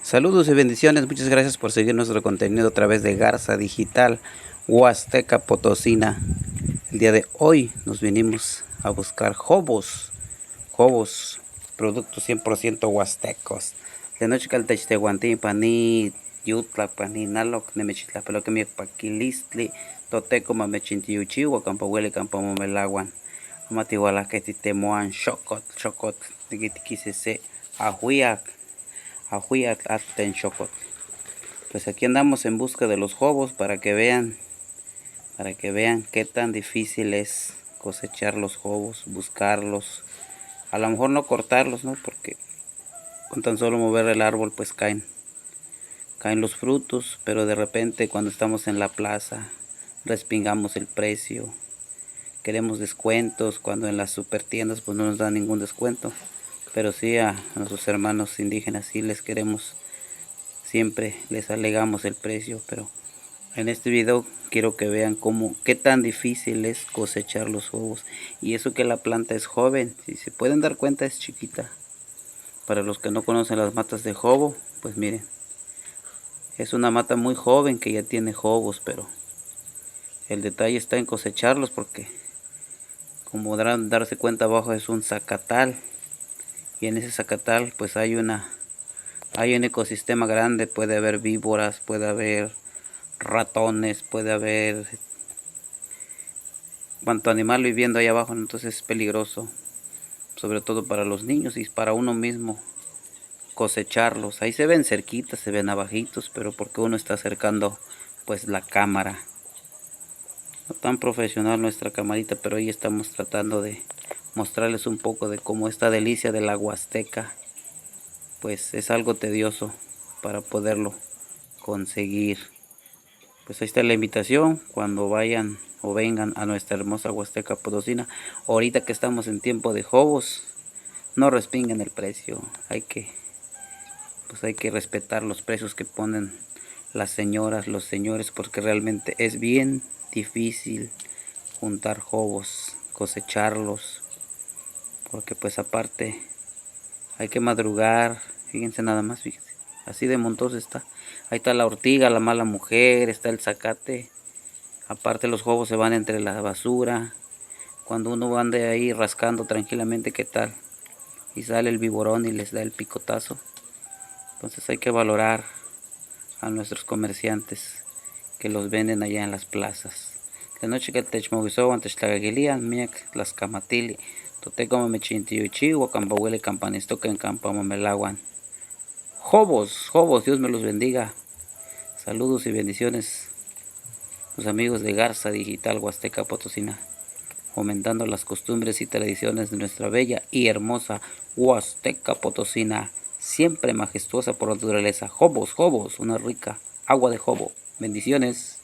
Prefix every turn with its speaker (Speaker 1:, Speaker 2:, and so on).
Speaker 1: Saludos y bendiciones, muchas gracias por seguir nuestro contenido a través de Garza Digital Huasteca Potosina. El día de hoy nos vinimos a buscar jobos, productos 100% huastecos. De noche caltech de guantín, paní, yutla, paní, naloc, nemechitla, pero que mi paquilistli, toteco, mamechintiuchi, huacampahuele, campamomelaguan. Amatihuala que titemoan, chocot, tiquitisese, ahuiac. Aten Chocot. Pues aquí andamos en busca de los jobos para que vean qué tan difícil es cosechar los jobos, buscarlos, a lo mejor no cortarlos, ¿no? Porque con tan solo mover el árbol pues caen los frutos, pero de repente cuando estamos en la plaza respingamos el precio, queremos descuentos, cuando en las super tiendas pues no nos dan ningún descuento, pero sí a nuestros hermanos indígenas sí les queremos. Siempre les alegamos el precio, pero en este video quiero que vean qué tan difícil es cosechar los jobos. Y eso que la planta es joven, si se pueden dar cuenta es chiquita. Para los que no conocen las matas de jobo, pues miren, es una mata muy joven que ya tiene jobos, pero el detalle está en cosecharlos porque como podrán darse cuenta abajo es un zacatal. Y en ese zacatal pues hay un ecosistema grande, puede haber víboras, puede haber ratones, puede haber cuanto animal viviendo ahí abajo, entonces es peligroso, sobre todo para los niños y para uno mismo cosecharlos. Ahí se ven cerquitas, se ven abajitos, pero porque uno está acercando pues la cámara. No tan profesional nuestra camarita, pero ahí estamos tratando de mostrarles un poco de cómo esta delicia de la Huasteca pues es algo tedioso para poderlo conseguir. Pues ahí está la invitación, cuando vayan o vengan a nuestra hermosa Huasteca Potosina. Ahorita que estamos en tiempo de jobos, no respinguen el precio. Hay que respetar los precios que ponen las señoras, los señores, porque realmente es bien difícil juntar jobos, cosecharlos, porque pues aparte hay que madrugar. Fíjense nada más, fíjense, así de montoso está. Ahí está la ortiga, la mala mujer, está el zacate. Aparte los jobos se van entre la basura. Cuando uno anda ahí rascando tranquilamente, ¿qué tal? Y sale el viborón y les da el picotazo. Entonces hay que valorar a nuestros comerciantes que los venden allá en las plazas. La noche que techmoguizó antes tlagaguilian, miak las camatili. Toteco mamechintiyuchi, huacambahuele campanistoca en campamamelaguan. Jobos, Dios me los bendiga. Saludos y bendiciones, los amigos de Garza Digital Huasteca Potosina, fomentando las costumbres y tradiciones de nuestra bella y hermosa Huasteca Potosina, siempre majestuosa por naturaleza. Jobos, una rica agua de jobo. Bendiciones.